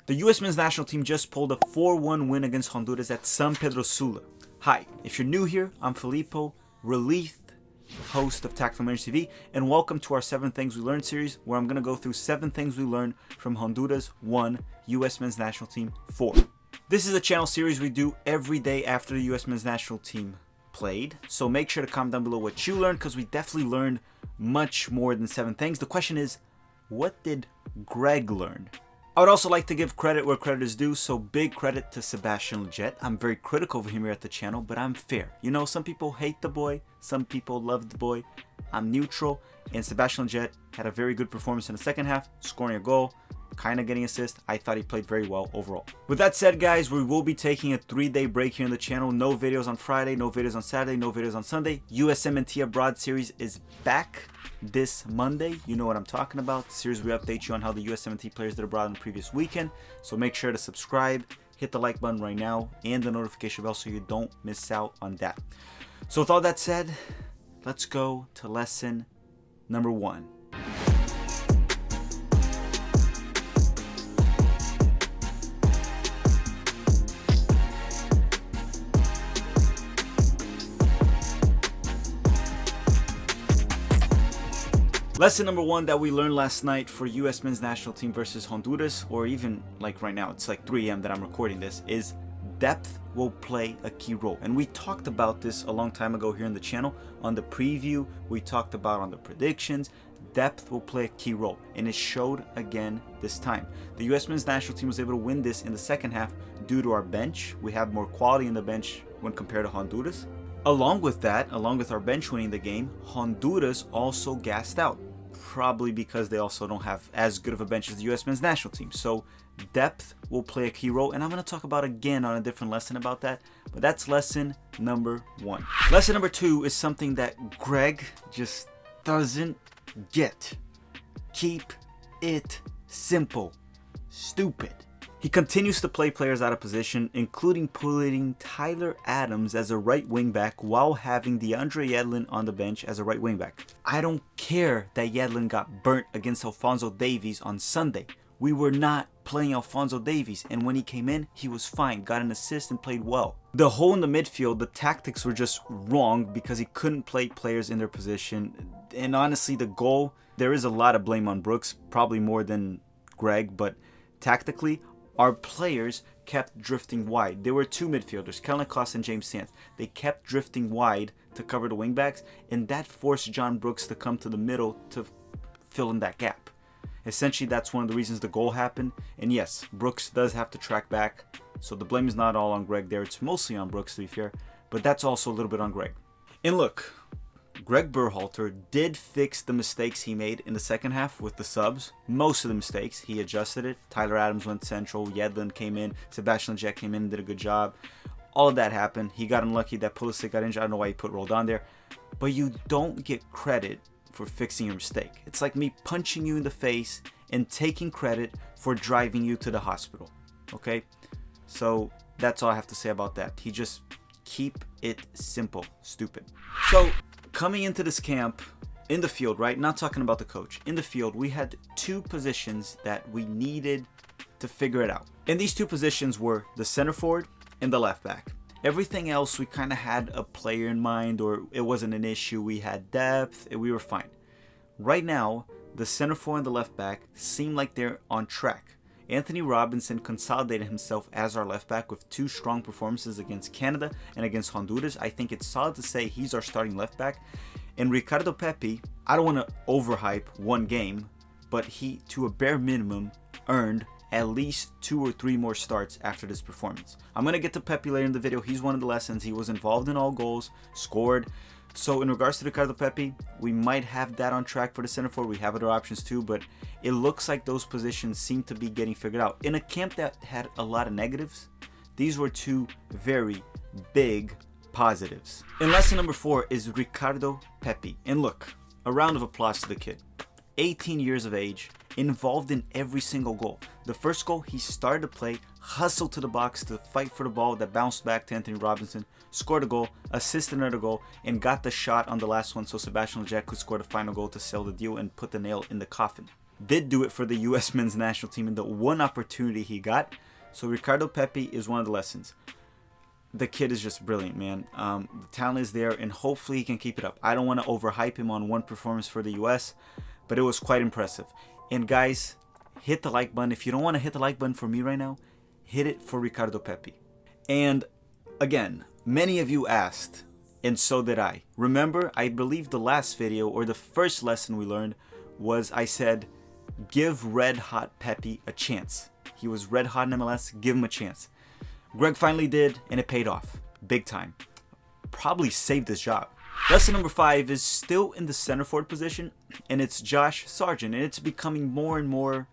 The U.S. men's national team just pulled a 4-1 win against Honduras at San Pedro Sula. Hi, if you're new here, I'm Filippo, relief host of Tactical Marines TV, and welcome to our 7 Things We Learned series, where I'm going to go through 7 things we learned from Honduras 1, U.S. men's national team 4. This is a channel series we do every day after the U.S. men's national team played, so make sure to comment down below what you learned, because we definitely learned much more than 7 things. The question is, what did Greg learn? I would also like to give credit where credit is due, so big credit to Sebastian Lletget. I'm very critical of him here at the channel, but I'm fair. You know, some people hate the boy, some people love the boy. I'm neutral, and Sebastian Lletget had a very good performance in the second half, scoring a goal, kind of getting assist. I thought he played very well overall. With that said, guys, we will be taking a 3-day break here on the channel. No videos on Friday, no videos on Saturday, no videos on Sunday. USMNT Abroad series is back this Monday. You know what I'm talking about. The series we update you on how the USMNT players did abroad in the previous weekend. So make sure to subscribe, hit the like button right now, and the notification bell so you don't miss out on that. So with all that said, let's go to lesson number 1. Lesson number 1 that we learned last night for U.S. men's national team versus Honduras, or even like right now, it's like 3 a.m. that I'm recording this, is depth will play a key role. And we talked about this a long time ago here in the channel. On the preview, we talked about on the predictions, depth will play a key role. And it showed again this time. The U.S. men's national team was able to win this in the second half due to our bench. We have more quality in the bench when compared to Honduras. Along with that, along with our bench winning the game, Honduras also gassed out. Probably because they also don't have as good of a bench as the U.S. men's national team. So depth will play a key role, and I'm going to talk about again on a different lesson about that, but that's lesson number 1. Lesson number 2 is something that Greg just doesn't get. Keep it simple. Stupid. He continues to play players out of position, including putting Tyler Adams as a right wing back while having DeAndre Yedlin on the bench as a right wing back. I don't care that Yedlin got burnt against Alphonso Davies on Sunday. We were not playing Alphonso Davies, and when he came in, he was fine, got an assist and played well. The hole in the midfield, the tactics were just wrong because he couldn't play players in their position. And honestly, the goal, there is a lot of blame on Brooks, probably more than Greg, but tactically, our players kept drifting wide. There were 2 midfielders, Catrachos and James Sands. They kept drifting wide to cover the wingbacks, and that forced John Brooks to come to the middle to fill in that gap. Essentially, that's one of the reasons the goal happened. And yes, Brooks does have to track back, so the blame is not all on Greg there. It's mostly on Brooks, to be fair, but that's also a little bit on Greg. And look, Greg Berhalter did fix the mistakes he made in the second half with the subs. Most of the mistakes, he adjusted it. Tyler Adams went central, Yedlin came in, Sebastian Lletget came in and did a good job. All of that happened. He got unlucky that Pulisic got injured. I don't know why he put Roldan there. But you don't get credit for fixing your mistake. It's like me punching you in the face and taking credit for driving you to the hospital. Okay? So that's all I have to say about that. He just keep it simple. Stupid. So coming into this camp, in the field, right? Not talking about the coach. In the field, we had 2 positions that we needed to figure it out. And these 2 positions were the center forward and the left back. Everything else, we kind of had a player in mind, or it wasn't an issue. We had depth and we were fine. Right now, the center forward and the left back seem like they're on track. Anthony Robinson consolidated himself as our left back with 2 strong performances against Canada and against Honduras. I think it's solid to say he's our starting left back. And Ricardo Pepe, I don't want to overhype one game, but he, to a bare minimum, earned at least 2 or 3 more starts after this performance. I'm going to get to Pepe later in the video. He's one of the lessons. He was involved in all goals, scored. So in regards to Ricardo Pepe, we might have that on track for the center forward. We have other options too, but it looks like those positions seem to be getting figured out. In a camp that had a lot of negatives, these were 2 very big positives. And lesson number 4 is Ricardo Pepe. And look, a round of applause to the kid. 18 years of age, involved in every single goal. The first goal, he started to play, hustled to the box to fight for the ball that bounced back to Anthony Robinson, scored a goal, assisted another goal, and got the shot on the last one so Sebastian Lletget could score the final goal to seal the deal and put the nail in the coffin. did do it for the U.S. men's national team in the one opportunity he got. So Ricardo Pepe is one of the lessons. The kid is just brilliant, man. The talent is there, and hopefully he can keep it up. I don't want to overhype him on one performance for the U.S., but it was quite impressive. And guys, hit the like button. If you don't want to hit the like button for me right now, hit it for Ricardo Pepe. And again, many of you asked, and so did I. Remember, I believe the last video, or the first lesson we learned, was I said, give red hot Pepe a chance. He was red hot in MLS, give him a chance. Greg finally did, and it paid off. Big time. Probably saved his job. Lesson number 5 is still in the center forward position, and it's Josh Sargent, and it's becoming more and more,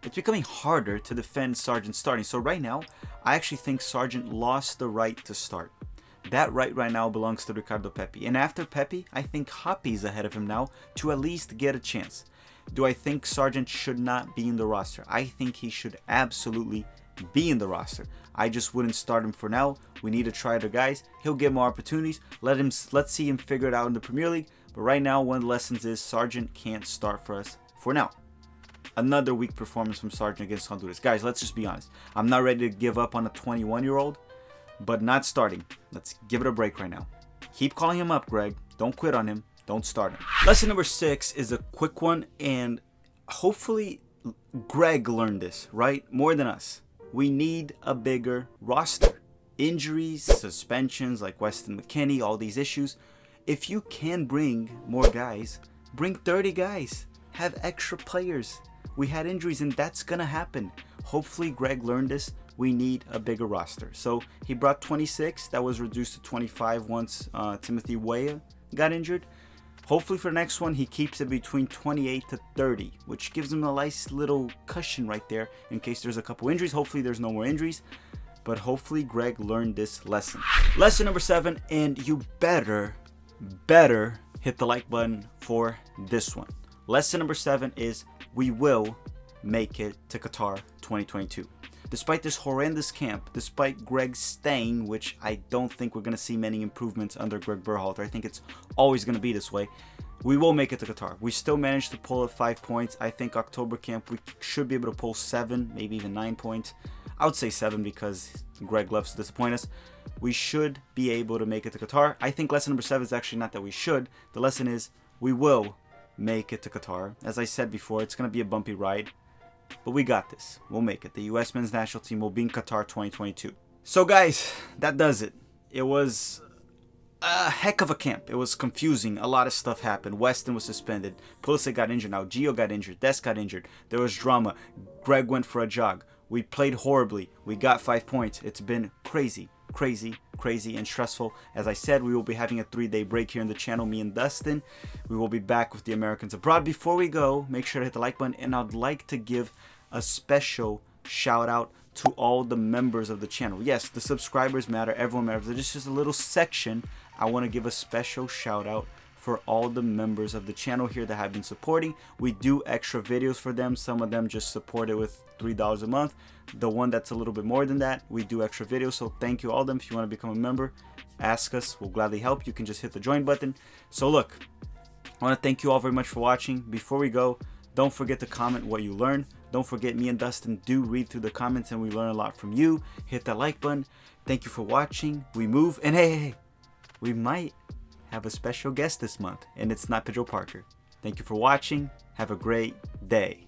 it's becoming harder to defend Sargent starting. So right now, I actually think Sargent lost the right to start. That right now belongs to Ricardo Pepe. And after Pepe, I think Hoppy's ahead of him now to at least get a chance. Do I think Sargent should not be in the roster? I think he should absolutely be in the roster. I just wouldn't start him for now. We need to try other guys. He'll get more opportunities. Let's see him figure it out in the Premier League. But right now, one of the lessons is Sargent can't start for us for now. Another weak performance from Sargent against Honduras. Guys, let's just be honest. I'm not ready to give up on a 21-year-old, but not starting. Let's give it a break right now. Keep calling him up, Greg. Don't quit on him. Don't start him. Lesson number 6 is a quick one, and hopefully Greg learned this, right? More than us. We need a bigger roster. Injuries, suspensions like Weston McKennie, all these issues. If you can bring more guys, bring 30 guys. Have extra players. We had injuries, and that's going to happen. Hopefully Greg learned this. We need a bigger roster. So he brought 26. That was reduced to 25 once Timothy Weah got injured. Hopefully for the next one, he keeps it between 28 to 30, which gives him a nice little cushion right there in case there's a couple injuries. Hopefully there's no more injuries, but hopefully Greg learned this lesson. Lesson number 7, and you better hit the like button for this one. Lesson number 7 is we will make it to Qatar 2022. Despite this horrendous camp, despite Greg staying, which I don't think we're going to see many improvements under Greg Berhalter, I think it's always going to be this way, we will make it to Qatar. We still managed to pull at 5 points. I think October camp we should be able to pull 7, maybe even 9 points. I would say 7 because Greg loves to disappoint us. We should be able to make it to Qatar. I think lesson number 7 is actually not that we should. The lesson is we will make it to Qatar. As I said before, it's going to be a bumpy ride. But we got this. We'll make it. The U.S. men's national team will be in Qatar 2022. So guys, that does it. It was a heck of a camp. It was confusing. A lot of stuff happened. Weston was suspended. Pulisic got injured now. Gio got injured. Des got injured. There was drama. Greg went for a jog. We played horribly. We got 5 points. It's been crazy and stressful. As I said, we will be having a 3-day break here on the channel, me and Dustin. We will be back with the Americans abroad. Before we go, make sure to hit the like button, and I'd like to give a special shout out to all the members of the channel. Yes, the subscribers matter, everyone matters. There's just a little section I want to give a special shout out for all the members of the channel here that have been supporting. We do extra videos for them. Some of them just support it with $3 a month. The one that's a little bit more than that, we do extra videos. So thank you all of them. If you want to become a member, ask us. We'll gladly help. You can just hit the join button. So look, I want to thank you all very much for watching. Before we go, don't forget to comment what you learned. Don't forget, me and Dustin do read through the comments, and we learn a lot from you. Hit that like button. Thank you for watching. We move, and hey, we might have a special guest this month, and it's not Pedro Parker. Thank you for watching. Have a great day.